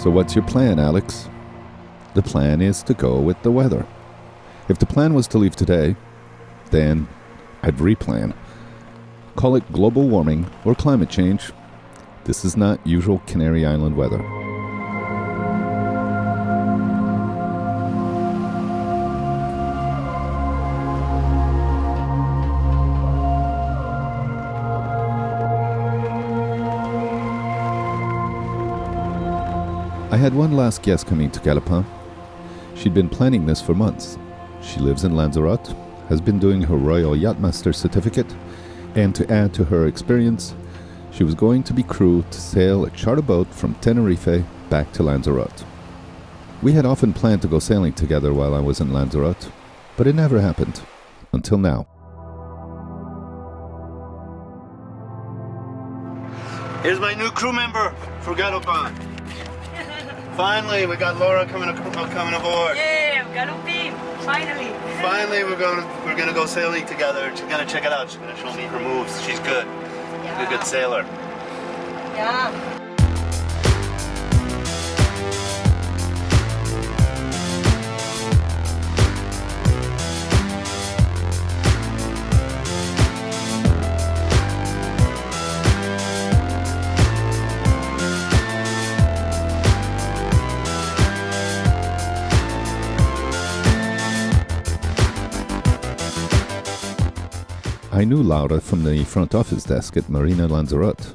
So what's your plan, Alex? The plan is to go with the weather. If the plan was to leave today, then I'd replan. Call it global warming or climate change. This is not usual Canary Island weather. I had one last guest coming to Galopin. She'd been planning this for months. She lives in Lanzarote, has been doing her Royal Yachtmaster certificate, and to add to her experience, she was going to be crew to sail a charter boat from Tenerife back to Lanzarote. We had often planned to go sailing together while I was in Lanzarote, but it never happened, until now. Here's my new crew member for Galopin. Finally, we got Laura coming aboard. Yeah, Galopin, finally. Finally, we're gonna go sailing together. She's gonna check it out. She's gonna show me her moves. She's good. Yeah. She's a good sailor. Yeah. I knew Laura from the front office desk at Marina Lanzarote,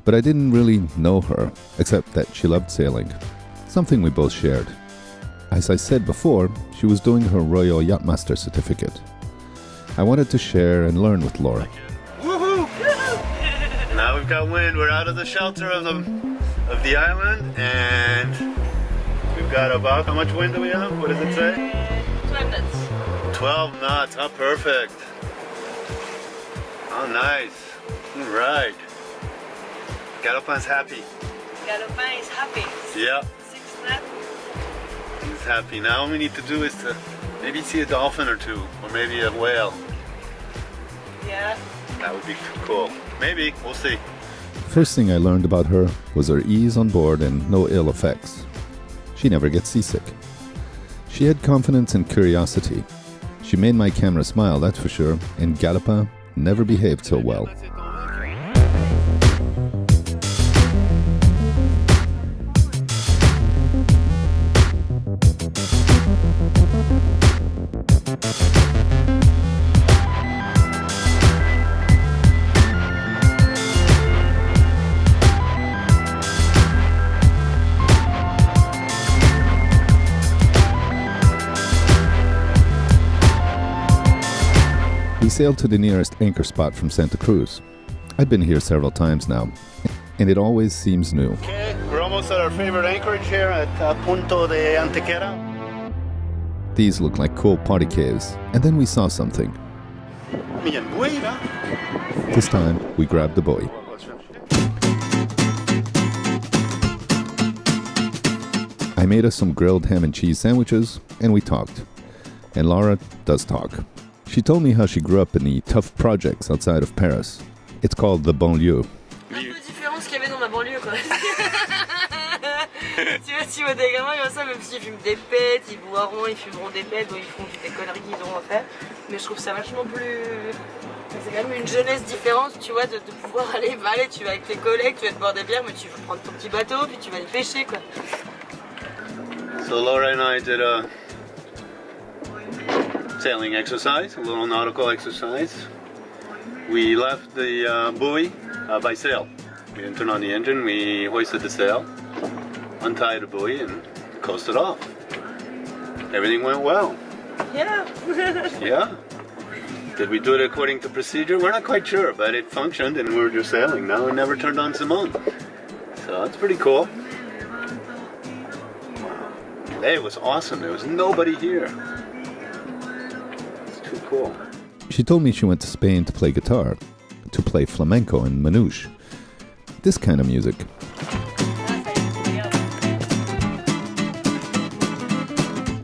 but I didn't really know her, except that she loved sailing, something we both shared. As I said before, she was doing her Royal Yachtmaster certificate. I wanted to share and learn with Laura. Woohoo! Now we've got wind. We're out of the shelter of the island, and we've got about, how much wind do we have? What does it say? 12 knots. 12 knots. Oh, perfect. Oh, nice. All right. Galopin's happy. Galopin is happy. Yeah. 6 knots. He's happy. Now all we need to do is to maybe see a dolphin or two, or maybe a whale. Yeah. That would be cool. Maybe. We'll see. First thing I learned about her was her ease on board and no ill effects. She never gets seasick. She had confidence and curiosity. She made my camera smile, that's for sure, and Galopin never behaved so well. We sailed to the nearest anchor spot from Santa Cruz. I've been here several times now, and it always seems new. Okay, we're almost at our favorite anchorage here at Punto de Antequera. These look like cool party caves, and then we saw something. This time, we grabbed the buoy. I made us some grilled ham and cheese sandwiches, and we talked. And Laura does talk. She told me how she grew up in the tough projects outside of Paris. It's called the banlieue. Un peu différent ce qu'il y avait dans ma banlieue quoi. Tu vois des gamins comme ça, même s'ils fument des pètes, ils boiront, ils fumeront des pètes, ils font des conneries qu'ils auront à faire. Mais je trouve ça vachement plus... C'est quand même une jeunesse différente, tu vois, de pouvoir aller, tu vas avec tes collègues, tu vas te boire des bières, mais tu vas prendre ton petit bateau, puis tu vas aller pêcher quoi. So Laura and I did a sailing exercise, a little nautical exercise. We left the buoy by sail. We didn't turn on the engine, we hoisted the sail, untied the buoy and coasted off. Everything went well. Yeah. Yeah. Did we do it according to procedure? We're not quite sure, but it functioned and we're just sailing now. We never turned on Simone. So that's pretty cool. Today it was awesome. There was nobody here. It's too cool. She told me she went to Spain to play guitar, to play flamenco and manouche. This kind of music.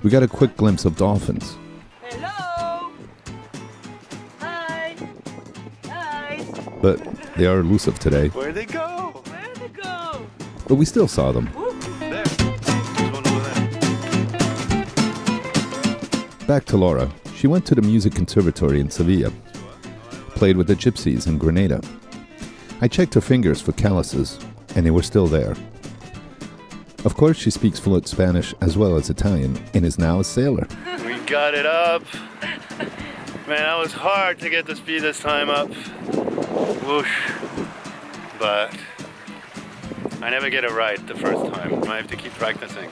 We got a quick glimpse of dolphins. Hello. Hi. Hi. But they are elusive today. Where'd they go? Where'd they go? But we still saw them. Woo. Back to Laura. She went to the music conservatory in Sevilla, played with the gypsies in Grenada. I checked her fingers for calluses, and they were still there. Of course, she speaks fluent Spanish as well as Italian, and is now a sailor. We got it up. Man, that was hard to get the speed this time up. Whoosh. But I never get it right the first time. I have to keep practicing.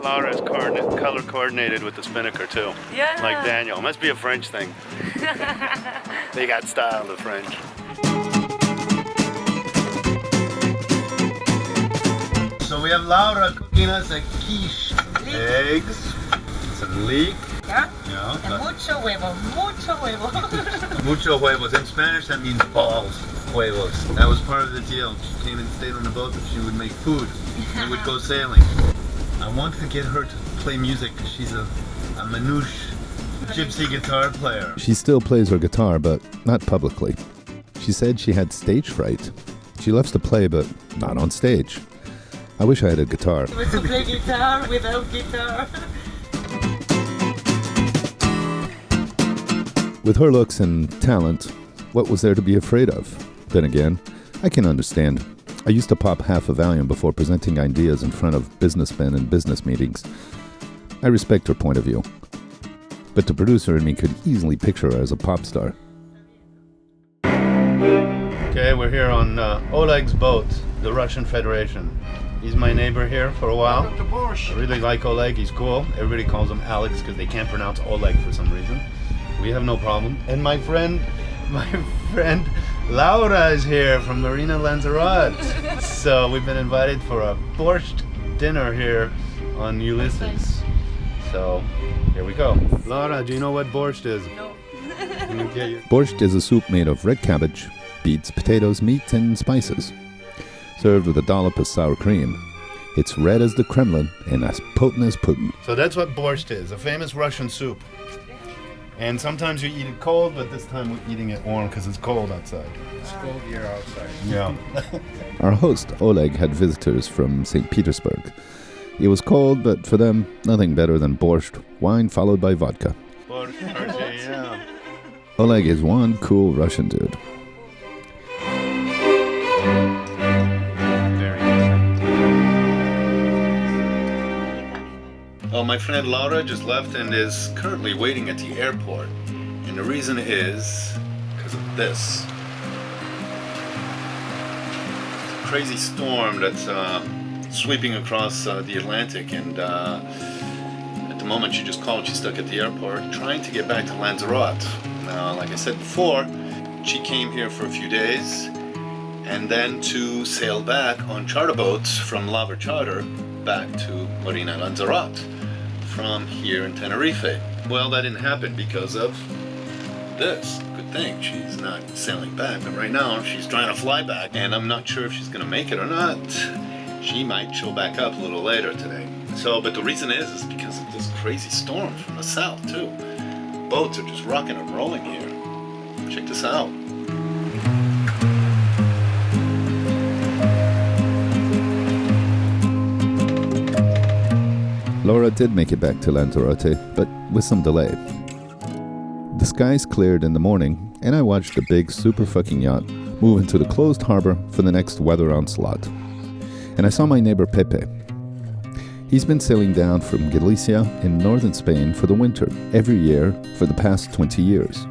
Laura is color coordinated with the spinnaker too. Yeah. Like Daniel. Must be a French thing. They got style, the French. So we have Laura cooking us a quiche. Eggs, some leek. Yeah. Yeah. And mucho huevo, mucho huevo. Mucho huevos. In Spanish, that means balls. Huevos. That was part of the deal. She came and stayed on the boat, but she would make food. And would go sailing. I wanted to get her to play music because she's a manouche gypsy guitar player. She still plays her guitar, but not publicly. She said she had stage fright. She loves to play, but not on stage. I wish I had a guitar. She wants to play guitar without guitar. With her looks and talent, what was there to be afraid of? Then again, I can understand. I used to pop half a Valium before presenting ideas in front of businessmen in business meetings. I respect her point of view. But the producer in me could easily picture her as a pop star. Okay, we're here on Oleg's boat, the Russian Federation. He's my neighbor here for a while. I really like Oleg, he's cool. Everybody calls him Alex because they can't pronounce Oleg for some reason. We have no problem. And my friend Laura is here from Marina Lanzarote. So we've been invited for a borscht dinner here on Ulysses. So here we go. Laura, do you know what borscht is? No. Okay. Borscht is a soup made of red cabbage, beets, potatoes, meat, and spices. Served with a dollop of sour cream. It's red as the Kremlin and as potent as Putin. So that's what borscht is, a famous Russian soup. And sometimes you eat it cold, but this time we're eating it warm because it's cold outside. It's cold here outside. Yeah. Our host, Oleg, had visitors from St. Petersburg. It was cold, but for them, nothing better than borscht, wine followed by vodka. Borscht, yeah. Oleg is one cool Russian dude. Very nice. Well, my friend Laura just left and is currently waiting at the airport. And the reason is because of this. Crazy storm that's sweeping across the Atlantic, and at the moment she just called, she's stuck at the airport trying to get back to Lanzarote. Now, like I said before, she came here for a few days and then to sail back on charter boats from Lava Charter back to Marina Lanzarote from here in Tenerife. Well, that didn't happen because of this. Good thing she's not sailing back, but right now she's trying to fly back, and I'm not sure if she's gonna make it or not. She might show back up a little later today. So, but the reason is because of this crazy storm from the south too. Boats are just rocking and rolling here. Check this out. Laura did make it back to Lanzarote, but with some delay. The skies cleared in the morning, and I watched the big super fucking yacht move into the closed harbor for the next weather onslaught. And I saw my neighbor Pepe. He's been sailing down from Galicia in northern Spain for the winter every year for the past 20 years.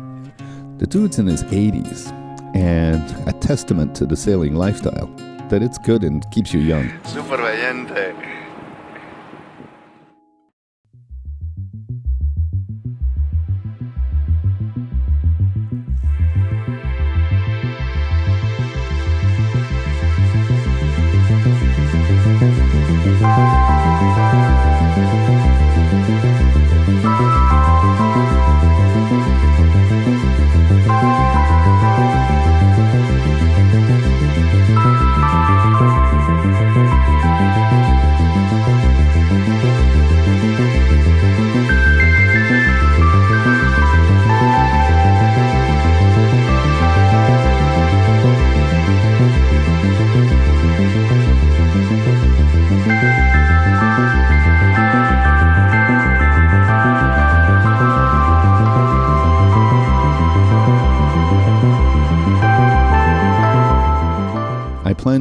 The dude's in his 80s, and a testament to the sailing lifestyle, that it's good and keeps you young. Super valiente.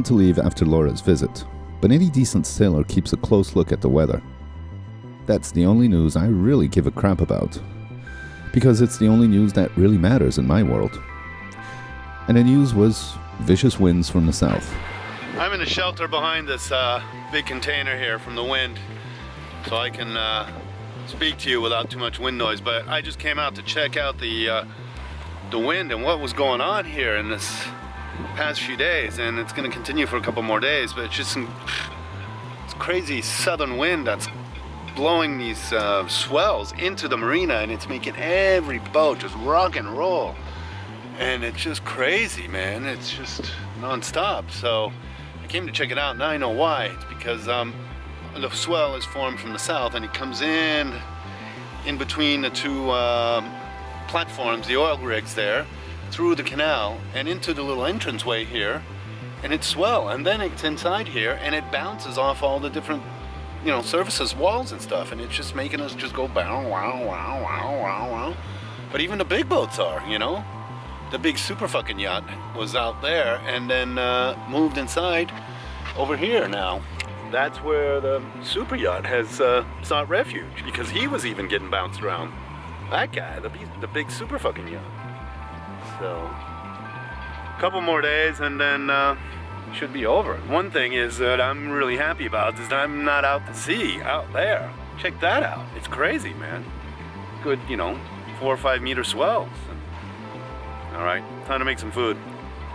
meant to leave after Laura's visit, but any decent sailor keeps a close look at the weather. That's the only news I really give a crap about, because it's the only news that really matters in my world. And the news was vicious winds from the south. I'm in a shelter behind this big container here from the wind, so I can speak to you without too much wind noise. But I just came out to check out the wind and what was going on here in this past few days, and it's going to continue for a couple more days. But it's just it's crazy southern wind that's blowing these swells into the marina, and it's making every boat just rock and roll. And it's just crazy, man. It's just non-stop. So I came to check it out. Now I know why. It's because the swell is formed from the south, and it comes in between the two platforms, the oil rigs there, through the canal and into the little entranceway here, and it's swell, and then it's inside here, and it bounces off all the different, surfaces, walls and stuff, and it's just making us just go bow, wow, wow, wow, wow, wow. But even the big boats are, The big super fucking yacht was out there and then moved inside over here now. That's where the super yacht has sought refuge, because he was even getting bounced around. That guy, the big super fucking yacht. So, a couple more days and then it should be over. One thing is that I'm really happy about is that I'm not out to sea, out there. Check that out. It's crazy, man. Good, 4 or 5 meter swells. All right, time to make some food.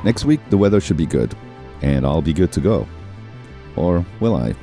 Next week, the weather should be good, and I'll be good to go. Or will I?